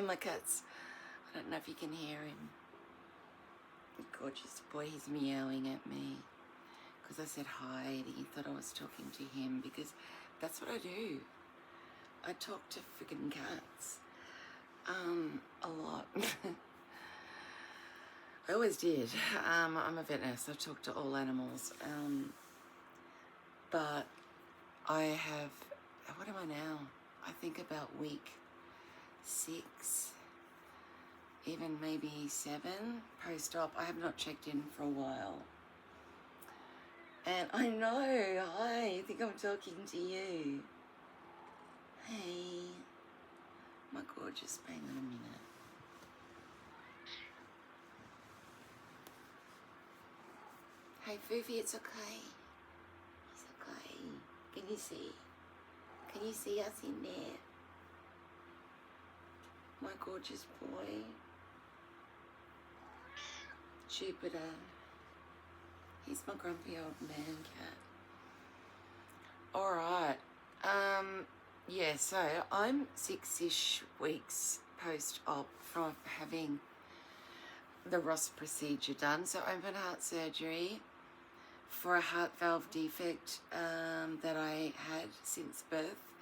My cat's, I don't know if you can hear him. Gorgeous boy, he's meowing at me because I said hi and he thought I was talking to him, because that's what I do. I talk to freaking cats a lot. I always did. I'm a vet nurse. I talk to all animals. But I have, what am I now? I think about week 6, even maybe 7 post-op. I have not checked in for a while. And I know, hi, I think I'm talking to you. Hey, my gorgeous, hang on a minute. Hey, Foofy, it's okay. It's okay. Can you see? Can you see us in there? My gorgeous boy. Jupiter. He's my grumpy old man cat. Alright. Yeah, so I'm 6-ish weeks post-op from having the Ross procedure done. So open heart surgery for a heart valve defect that I had since birth,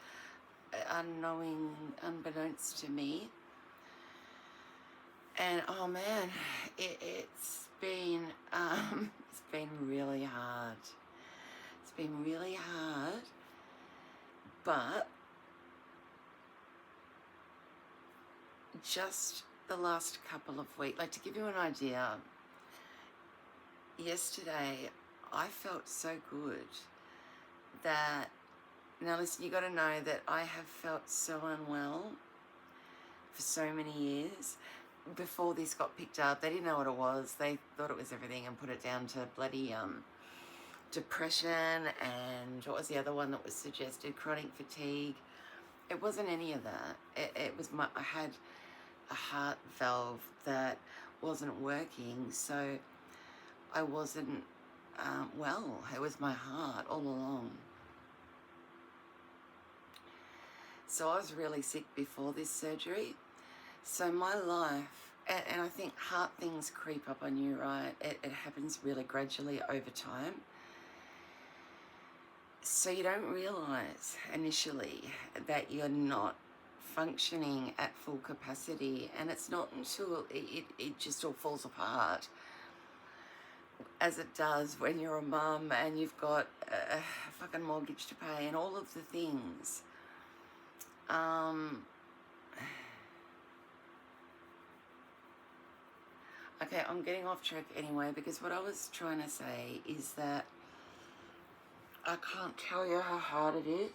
unbeknownst to me. And oh man, it's been really hard. It's been really hard, but just the last couple of weeks, like to give you an idea, yesterday I felt so good that, now listen, you got to know that I have felt so unwell for so many years. Before this got picked up, they didn't know what it was. They thought it was everything and put it down to bloody depression, and what was the other one that was suggested? Chronic fatigue. It wasn't any of that. It was I had a heart valve that wasn't working, so I wasn't well. It was my heart all along. So I was really sick before this surgery. So my life, and I think heart things creep up on you, right? It happens really gradually over time. So you don't realise initially that you're not functioning at full capacity, and it's not until it just all falls apart, as it does when you're a mum and you've got a fucking mortgage to pay and all of the things. Okay, I'm getting off track anyway, because what I was trying to say is that I can't tell you how hard it is,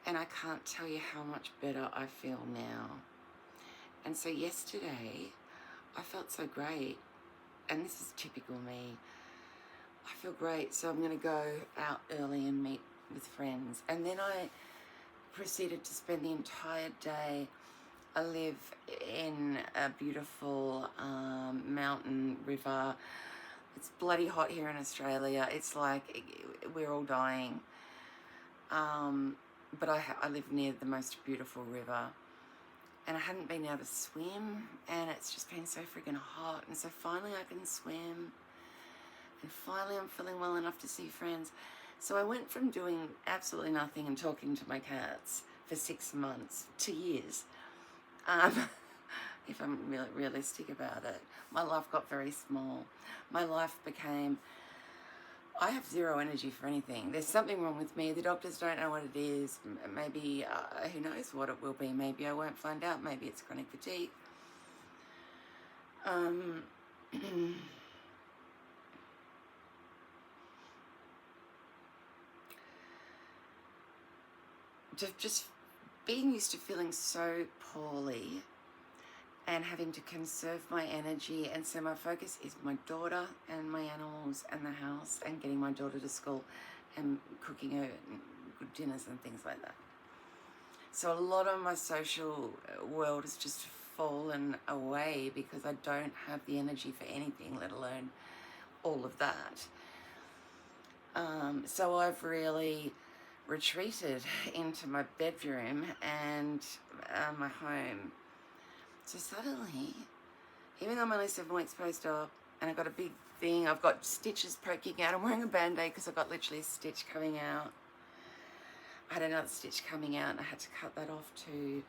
and I can't tell you how much better I feel now. And so yesterday, I felt so great, and this is typical me. I feel great, so I'm going to go out early and meet with friends. And then I proceeded to spend the entire day. I live in a beautiful mountain river. It's bloody hot here in Australia. It's like we're all dying. But I live near the most beautiful river. And I hadn't been able to swim, and it's just been so freaking hot. And so finally I can swim. And finally I'm feeling well enough to see friends. So I went from doing absolutely nothing and talking to my cats for 6 months to years. If I'm really realistic about it. My life got very small. My life became, I have zero energy for anything. There's something wrong with me. The doctors don't know what it is. Maybe, who knows what it will be. Maybe I won't find out. Maybe it's chronic fatigue. Just being used to feeling so poorly and having to conserve my energy, and so my focus is my daughter and my animals and the house and getting my daughter to school and cooking her good dinners and things like that. So a lot of my social world has just fallen away because I don't have the energy for anything, let alone all of that. So I've really retreated into my bedroom and my home, So suddenly, even though I'm only 7 weeks post-op and I've got a big thing, I've got stitches poking out. I'm wearing a Band-Aid because I've got literally a stitch coming out. I had another stitch coming out and I had to cut that off too.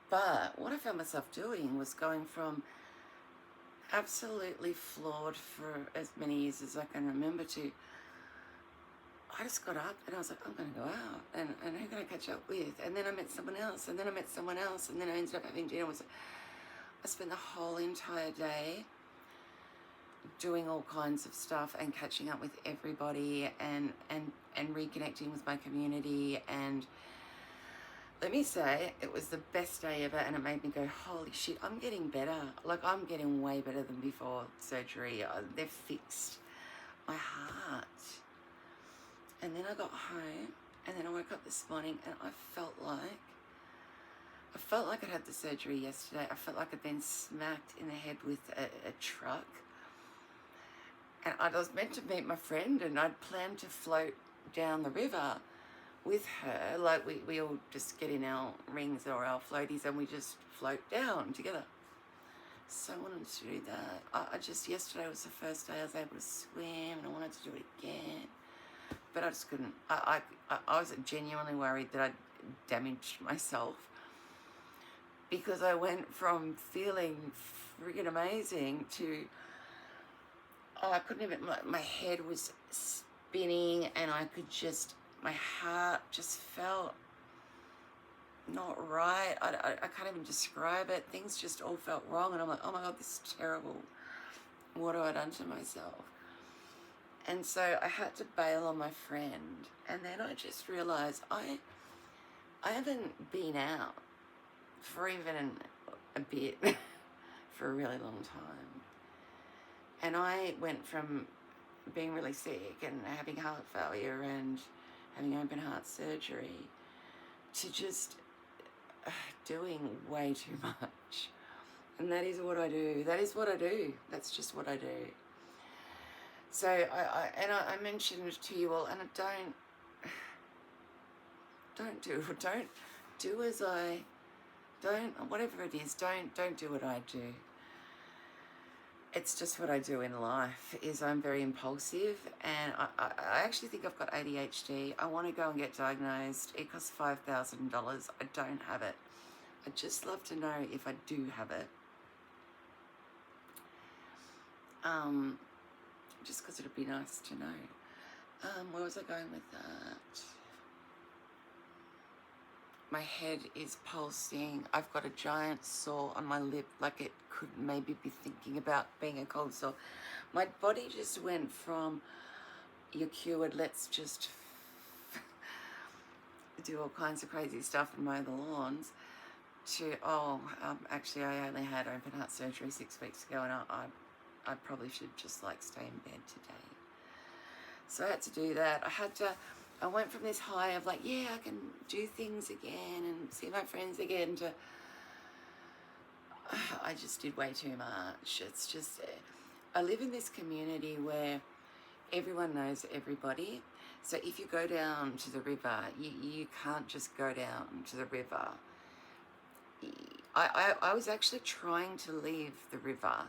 But what I found myself doing was going from absolutely flawed for as many years as I can remember to, I just got up and I was like, I'm going to go out and who can I catch up with? And then I met someone else and then I met someone else and then I ended up having dinner. I spent the whole entire day doing all kinds of stuff and catching up with everybody and reconnecting with my community. And let me say, it was the best day ever, and it made me go, holy shit, I'm getting better. Like, I'm getting way better than before surgery. They've fixed my heart. And then I got home, and then I woke up this morning, and I felt like I'd had the surgery yesterday. I felt like I'd been smacked in the head with a truck. And I was meant to meet my friend, and I'd planned to float down the river with her. Like, we all just get in our rings or our floaties, and we just float down together. So I wanted to do that. Yesterday was the first day I was able to swim, and I wanted to do it again. But I just couldn't. I was genuinely worried that I'd damaged myself, because I went from feeling friggin' amazing to, I couldn't even, my head was spinning and my heart just felt not right. I can't even describe it. Things just all felt wrong, and I'm like, oh my God, this is terrible. What have I done to myself? And so I had to bail on my friend, and then I just realised I haven't been out for even a bit for a really long time. And I went from being really sick and having heart failure and having open heart surgery to just doing way too much. And that is what I do. That is what I do. That's just what I do. So I mentioned to you all, and don't do as I don't, whatever it is, don't do what I do. It's just what I do in life. Is I'm very impulsive, and I actually think I've got ADHD. I want to go and get diagnosed. It costs $5,000. I don't have it. I'd just love to know if I do have it. Just because it'd be nice to know. Where was I going with that? My head is pulsing. I've got a giant sore on my lip, like it could maybe be thinking about being a cold sore. My body just went from, you're cured, let's just do all kinds of crazy stuff and mow the lawns, to, actually I only had open heart surgery 6 weeks ago, and I probably should just like stay in bed today. So I had to do that. I went from this high of like, yeah, I can do things again and see my friends again, to, I just did way too much. It's just, I live in this community where everyone knows everybody. So if you go down to the river, you can't just go down to the river. I was actually trying to leave the river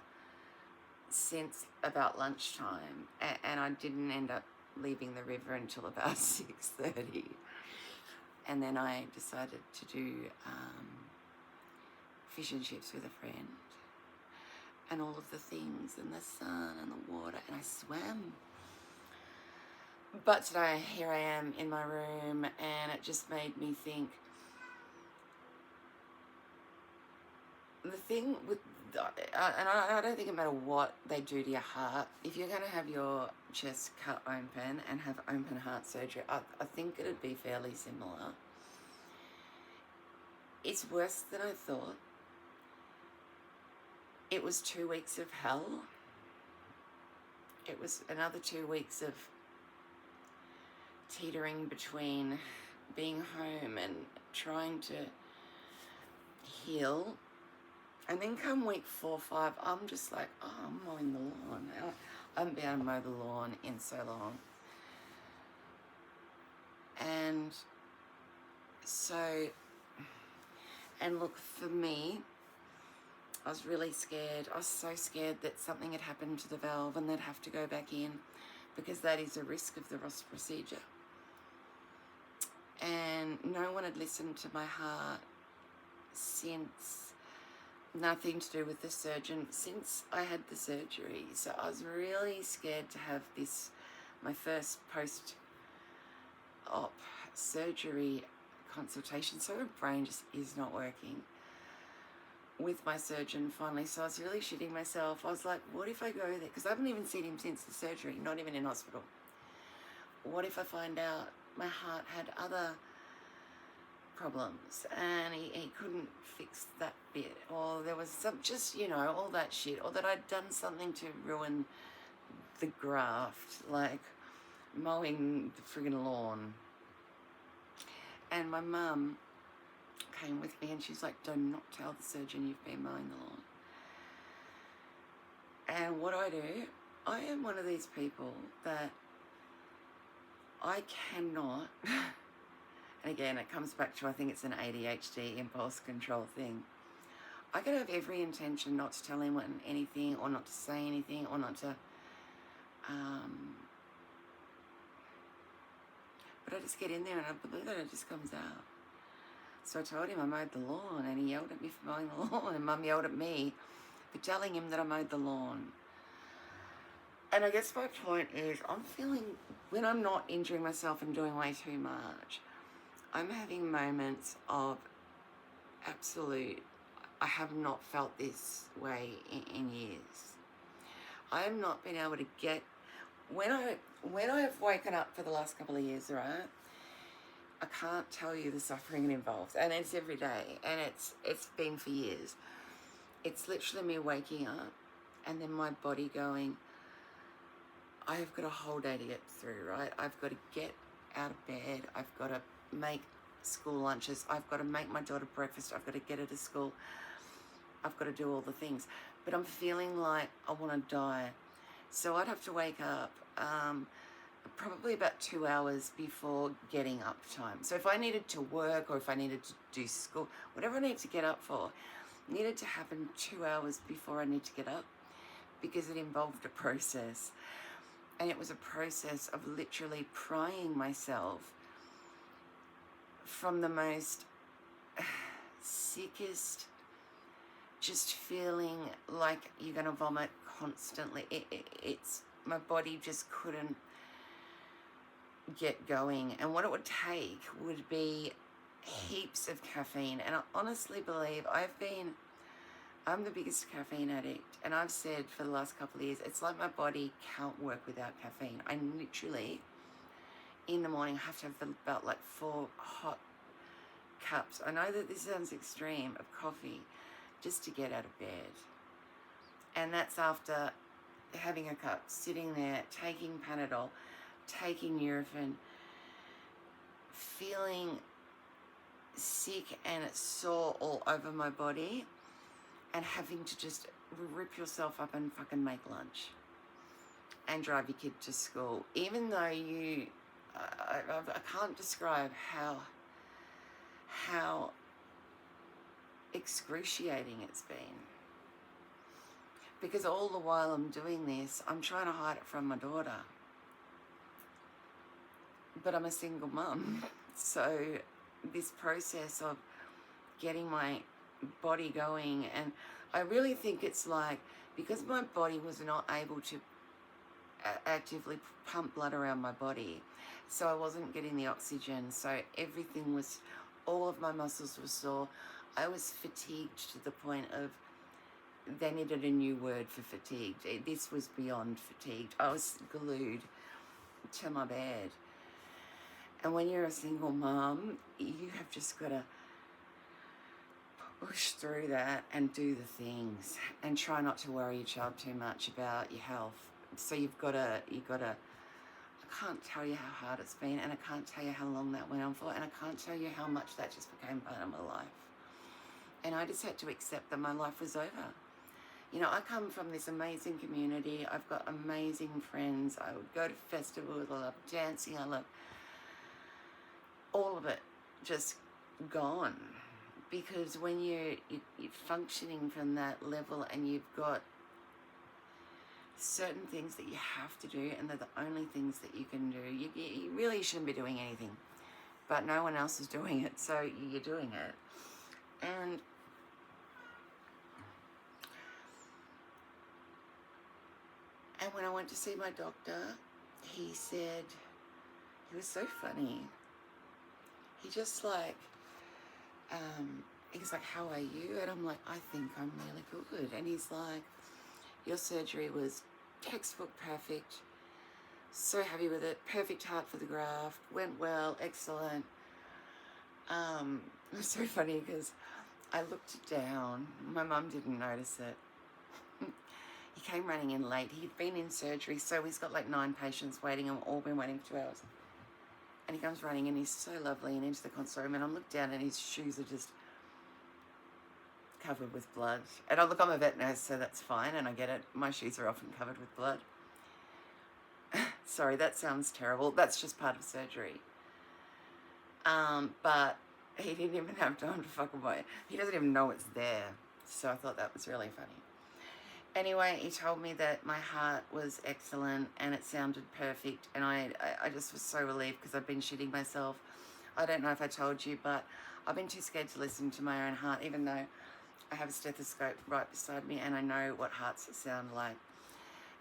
since about lunchtime, and I didn't end up leaving the river until about 6:30, and then I decided to do fish and chips with a friend, and all of the things, and the sun and the water, and I swam. But today, here I am in my room, and it just made me think, the thing with, and I don't think it matters what they do to your heart, if you're going to have your chest cut open and have open heart surgery, I think it'd be fairly similar. It's worse than I thought. It was 2 weeks of hell. It was another 2 weeks of teetering between being home and trying to heal. And then come week 4, 5, I'm just like, oh, I'm mowing the lawn. I haven't been able to mow the lawn in so long. And so, And look, for me, I was really scared. I was so scared that something had happened to the valve and they'd have to go back in, because that is a risk of the Ross procedure. And no one had listened to my heart since, nothing to do with the surgeon, since I had the surgery. So I was really scared to have this, my first post-op surgery consultation. So my brain just is not working with my surgeon finally. So I was really shitting myself. I was like, what if I go there? Because I haven't even seen him since the surgery, not even in hospital. What if I find out my heart had other problems and he couldn't fix that bit, or there was some, just, you know, all that shit, or that I'd done something to ruin the graft, like mowing the friggin' lawn. And my mum came with me and she's like, do not tell the surgeon you've been mowing the lawn. And what I do, I am one of these people that I cannot, and again, it comes back to, I think it's an ADHD impulse control thing. I could have every intention not to tell anyone anything, or not to say anything, or not to, but I just get in there and I believe that it just comes out. So I told him I mowed the lawn, and he yelled at me for mowing the lawn, and Mum yelled at me for telling him that I mowed the lawn. And I guess my point is, I'm feeling, when I'm not injuring myself and doing way too much, I'm having moments of absolute, I have not felt this way in years. I have not been able to get, when I have woken up for the last couple of years, right, I can't tell you the suffering it involves, and it's every day, and it's been for years. It's literally me waking up and then my body going, I have got a whole day to get through, right? I've got to get out of bed. I've got to make school lunches. I've got to make my daughter breakfast. I've got to get her to school. I've got to do all the things. But I'm feeling like I want to die. So I'd have to wake up probably about 2 hours before getting up time. So if I needed to work, or if I needed to do school, whatever I need to get up for, needed to happen 2 hours before I need to get up, because it involved a process. And it was a process of literally prying myself from the most sickest, just feeling like you're going to vomit constantly. It's my body just couldn't get going. And what it would take would be heaps of caffeine. And I honestly believe I'm the biggest caffeine addict, and I've said for the last couple of years, it's like my body can't work without caffeine. I literally, in the morning, have to have about like 4 hot cups, I know that this sounds extreme, of coffee, just to get out of bed. And that's after having a cup, sitting there, taking Panadol, taking Nurofen, feeling sick and sore all over my body, and having to just rip yourself up and fucking make lunch and drive your kid to school. Even though I can't describe how excruciating it's been. Because all the while I'm doing this, I'm trying to hide it from my daughter. But I'm a single mum. So this process of getting my body going, and I really think it's like, because my body was not able to actively pump blood around my body, so I wasn't getting the oxygen, so everything was, all of my muscles were sore. I was fatigued to the point of, they needed a new word for fatigued. This was beyond fatigued. I was glued to my bed. And when you're a single mum, you have just got to push through that and do the things, and try not to worry your child too much about your health. So you've got to, I can't tell you how hard it's been, and I can't tell you how long that went on for, and I can't tell you how much that just became part of my life. And I just had to accept that my life was over. You know, I come from this amazing community. I've got amazing friends. I would go to festivals. I love dancing. I love all of it. Just gone. because when you're functioning from that level and you've got certain things that you have to do and they're the only things that you can do, you really shouldn't be doing anything, but no one else is doing it, so you're doing it. And when I went to see my doctor, he said, he was so funny, he just like, he's like, how are you? And I'm like, I think I'm really good. And he's like, your surgery was textbook perfect, so happy with it, perfect heart for the graft, went well, excellent. It was so funny because I looked down, my mum didn't notice it. He came running in late, he'd been in surgery, so he's got like 9 patients waiting, and all been waiting for 2 hours. And he comes running in, he's so lovely, and into the console room, and I look down and his shoes are just covered with blood. And look, I'm a vet nurse, so that's fine, and I get it. My shoes are often covered with blood. Sorry, that sounds terrible. That's just part of surgery. But he didn't even have time to fuck away. He doesn't even know it's there. So I thought that was really funny. Anyway, he told me that my heart was excellent and it sounded perfect, and I just was so relieved because I've been shitting myself. I don't know if I told you, but I've been too scared to listen to my own heart, even though I have a stethoscope right beside me and I know what hearts sound like.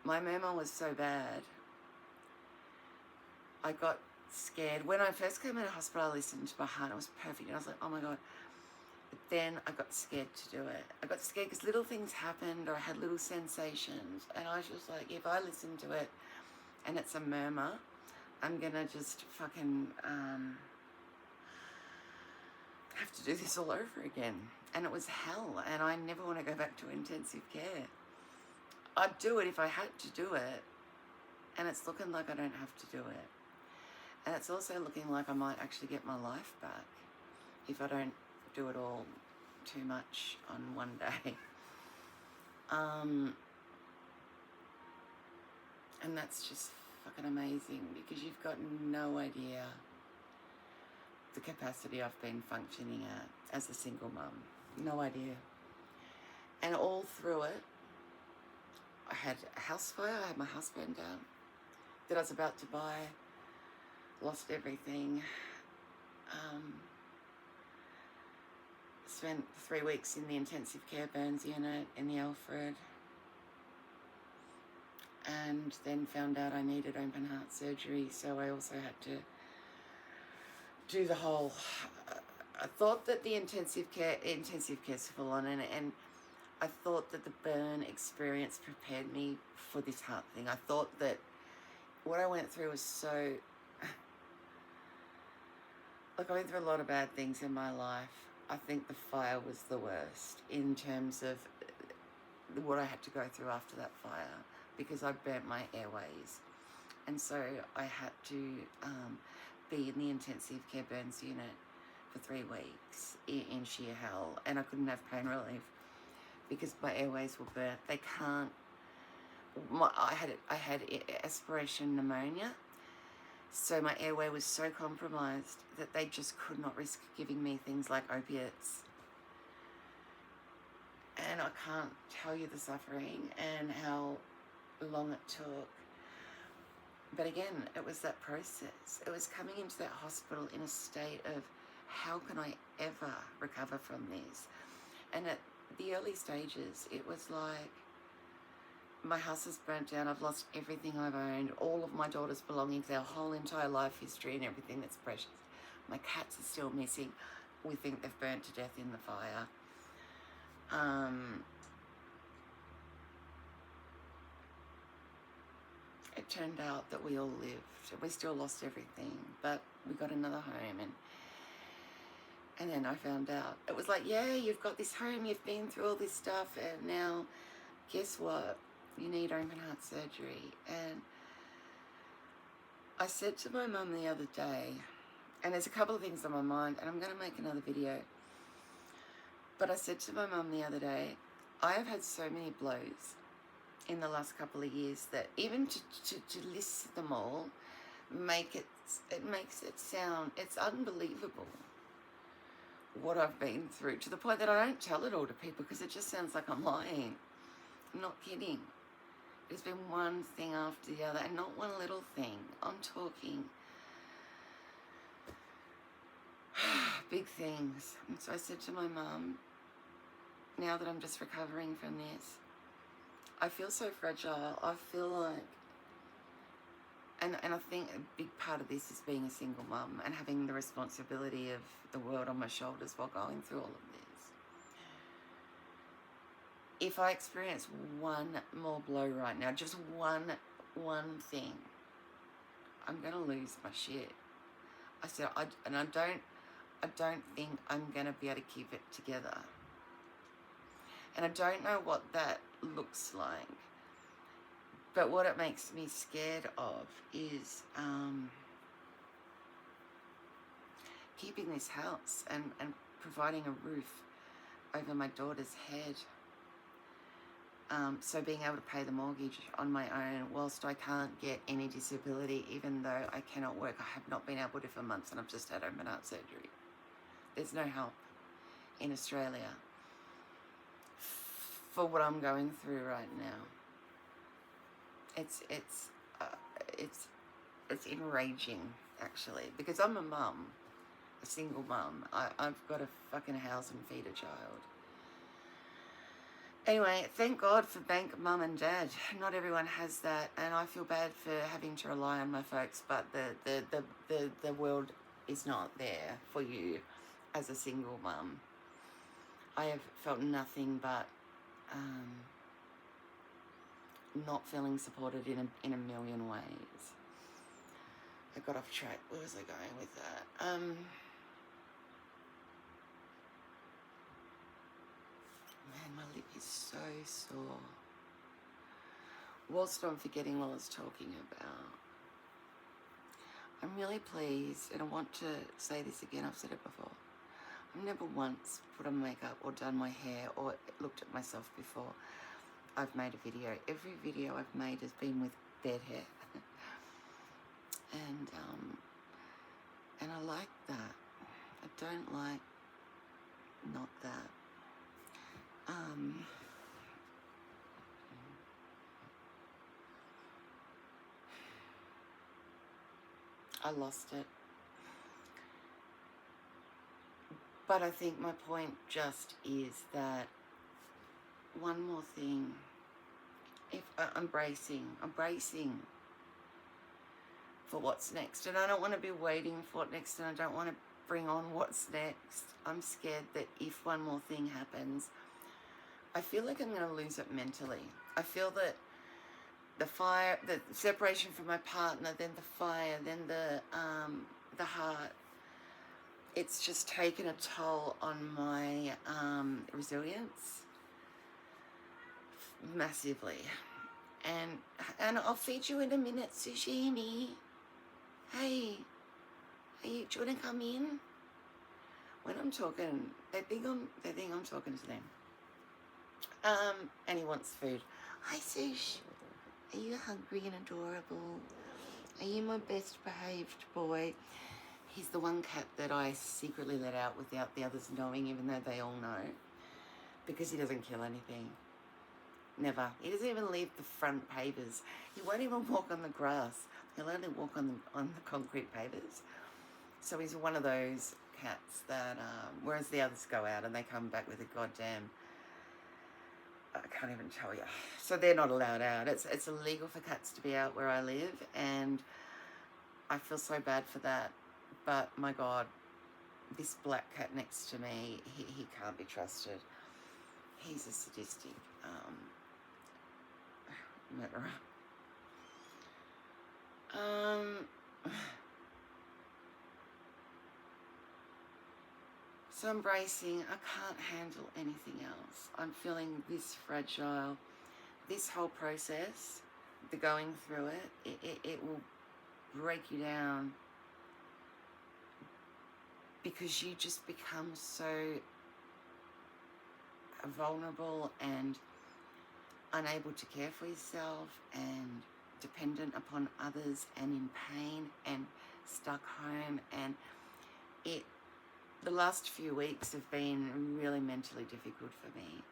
My murmur was so bad, I got scared. When I first came out of hospital, I listened to my heart, it was perfect, and I was like, oh my God. But then I got scared to do it. I got scared because little things happened, or I had little sensations, and I was just like, if I listen to it and it's a murmur, I'm gonna just fucking have to do this all over again. And it was hell, and I never want to go back to intensive care. I'd do it if I had to do it, and it's looking like I don't have to do it. And it's also looking like I might actually get my life back if I don't do it all too much on one day. And that's just fucking amazing, because you've got no idea the capacity I've been functioning at as a single mum. No idea. And all through it, I had a house fire, I had my house burned down that I was about to buy, lost everything. Spent 3 weeks in the intensive care burns unit in the Alfred, and then found out I needed open heart surgery, so I also had to do the whole, I thought that the intensive care's full on, and I thought that the burn experience prepared me for this heart thing. I thought that what I went through was so, look, I went through a lot of bad things in my life. I think the fire was the worst in terms of what I had to go through after that fire, because I burnt my airways. And so I had to be in the intensive care burns unit for 3 weeks in sheer hell, and I couldn't have pain relief because my airways were burnt. They can't, I had aspiration pneumonia, so my airway was so compromised that they just could not risk giving me things like opiates. And I can't tell you the suffering and how long it took. But again, it was that process. It was coming into that hospital in a state of, how can I ever recover from this? And at the early stages, it was like, my house is burnt down, I've lost everything I've owned, all of my daughter's belongings, their whole entire life history and everything that's precious. My cats are still missing. We think they've burnt to death in the fire. It turned out that we all lived. We still lost everything, but we got another home, and then I found out. It was like, yeah, you've got this home, you've been through all this stuff, and now, guess what? You need open heart surgery. And I said to my mum the other day, and there's a couple of things on my mind, and I'm going to make another video, but I said to my mum the other day, I have had so many blows in the last couple of years that even to list them all, it makes it sound, it's unbelievable what I've been through, to the point that I don't tell it all to people because it just sounds like I'm lying. I'm not kidding. There's been one thing after the other, and not one little thing. I'm talking big things. And so I said to my mum, now that I'm just recovering from this, I feel so fragile. I feel like, and I think a big part of this is being a single mum and having the responsibility of the world on my shoulders while going through all of this. If I experience one more blow right now, just one thing, I'm gonna lose my shit. I said, I don't think I'm gonna be able to keep it together. And I don't know what that looks like. But what it makes me scared of is keeping this house and providing a roof over my daughter's head. So being able to pay the mortgage on my own whilst I can't get any disability, even though I cannot work. I have not been able to for months, and I've just had open heart surgery. There's no help in Australia for what I'm going through right now. It's enraging, actually, because I'm a mum, a single mum. I've got to fucking house and feed a child. Anyway, thank God for bank mum and dad. Not everyone has that, and I feel bad for having to rely on my folks, but the world is not there for you as a single mum. I have felt nothing but not feeling supported in a million ways. I got off track. Where was I going with that? Man, my lip is so sore. Whilst I'm forgetting what I was talking about, I'm really pleased, and I want to say this again, I've said it before. I've never once put on makeup or done my hair or looked at myself before I've made a video. Every video I've made has been with bed hair. And I like that. I don't like not that. I lost it. But I think my point just is that one more thing. If I'm bracing for what's next, and I don't want to be waiting for what next, and I don't want to bring on what's next. I'm scared that if one more thing happens, I feel like I'm going to lose it mentally. I feel that the fire, the separation from my partner, then the fire, then the heart, it's just taken a toll on my resilience massively. And I'll feed you in a minute, Sushimi. Hey, do you want to come in? When I'm talking, they think I'm talking to them. And he wants food. Hi, Sush. Are you hungry and adorable? Are you my best behaved boy? He's the one cat that I secretly let out without the others knowing, even though they all know, because he doesn't kill anything. Never. He doesn't even leave the front pavers. He won't even walk on the grass. He'll only walk on the concrete pavers. So he's one of those cats that, whereas the others go out and they come back with a goddamn, I can't even tell you. So they're not allowed out. It's illegal for cats to be out where I live, and I feel so bad for that. But my God, this black cat next to me, he can't be trusted. He's a sadistic murderer. So I'm bracing. I can't handle anything else. I'm feeling this fragile. This whole process, the going through it will break you down, because you just become so vulnerable and unable to care for yourself and dependent upon others and in pain and stuck home, and the last few weeks have been really mentally difficult for me.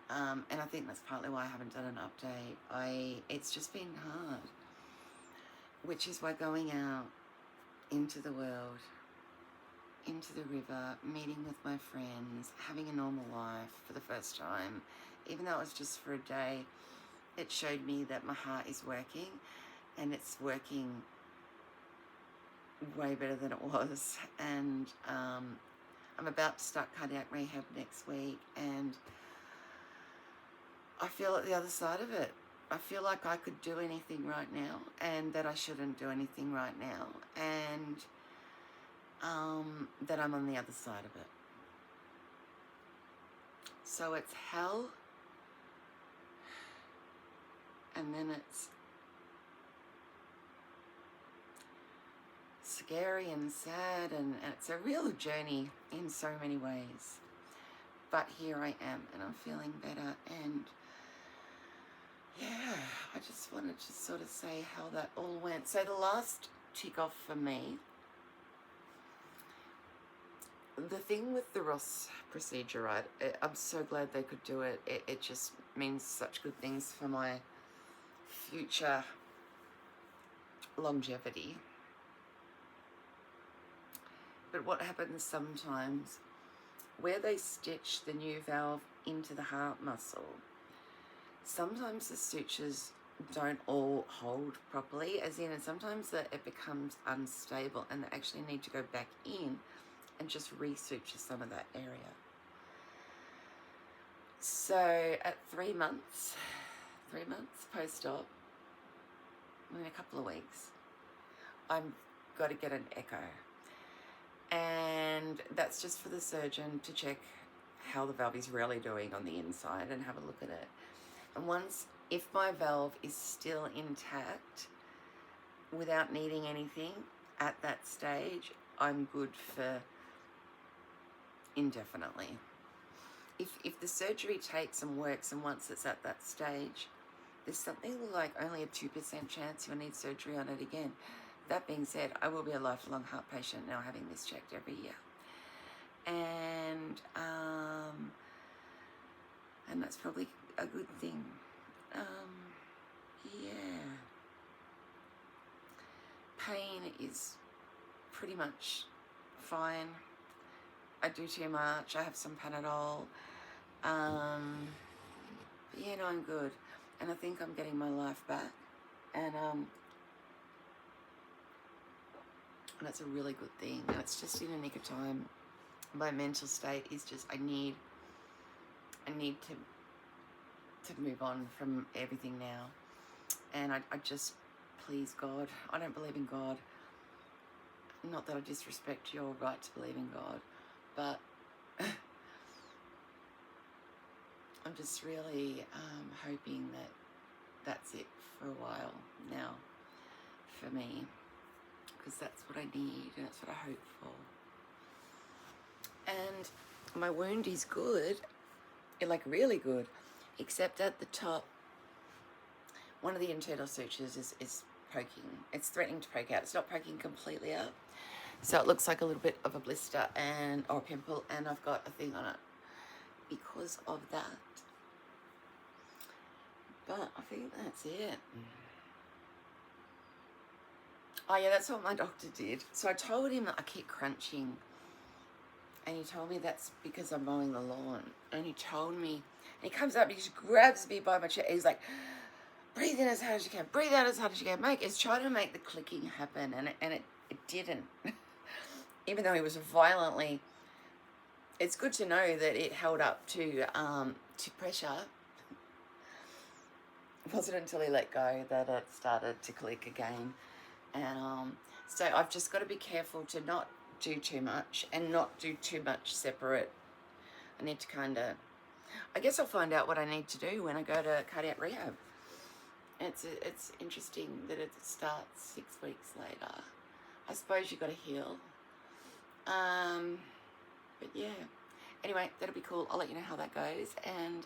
And I think that's partly why I haven't done an update. It's just been hard, which is why going out into the world, into the river, meeting with my friends, having a normal life for the first time, even though it was just for a day, it showed me that my heart is working, and it's working way better than it was. And I'm about to start cardiac rehab next week, and I feel at the other side of it. I feel like I could do anything right now, and that I shouldn't do anything right now, and that I'm on the other side of it. So it's hell, and then it's scary and sad, and it's a real journey in so many ways. But here I am, and I'm feeling better, and yeah, I just wanted to sort of say how that all went. So the last tick off for me, the thing with the Ross procedure, right, I'm so glad they could do it. It just means such good things for my future longevity. But what happens sometimes, where they stitch the new valve into the heart muscle, sometimes the sutures don't all hold properly, as in, and sometimes that it becomes unstable, and they actually need to go back in and just re-suture some of that area. So at 3 months post-op, in a couple of weeks, I've got to get an echo. And that's just for the surgeon to check how the valve is really doing on the inside and have a look at it. And if my valve is still intact without needing anything at that stage, I'm good for indefinitely. If the surgery takes and works, and once it's at that stage, there's something like only a 2% chance you'll need surgery on it again. That being said, I will be a lifelong heart patient now, having this checked every year. And that's probably a good thing. Yeah. Pain is pretty much fine. I do too much. I have some Panadol. But yeah, no, I'm good. And I think I'm getting my life back. And that's a really good thing. And it's just in a nick of time. My mental state is just, I need to move on from everything now. And I just, please God, I don't believe in God. Not that I disrespect your right to believe in God, but I'm just really hoping that that's it for a while now for me, because that's what I need and that's what I hope for. And my wound is good, like really good, except at the top, one of the internal sutures is poking. It's threatening to poke out. It's not poking completely out. So it looks like a little bit of a blister or a pimple, and I've got a thing on it because of that. But I think that's it. Oh yeah, that's what my doctor did. So I told him that I keep crunching, and he told me that's because I'm mowing the lawn. And he told me, and he comes up, he just grabs me by my chest. He's like, breathe in as hard as you can, breathe out as hard as you can. It's trying to make the clicking happen, and it didn't. Even though he was violently, it's good to know that it held up to pressure. It wasn't until he let go that it started to click again. And so I've just got to be careful to not do too much and not do too much separate. I need to kind of, I guess I'll find out what I need to do when I go to cardiac rehab. It's interesting that it starts 6 weeks later. I suppose you've got to heal. But yeah. Anyway, that'll be cool. I'll let you know how that goes. And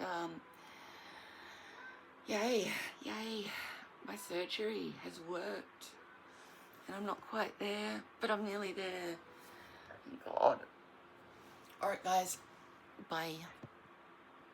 yay, my surgery has worked. And I'm not quite there, but I'm nearly there. God. Alright guys, bye.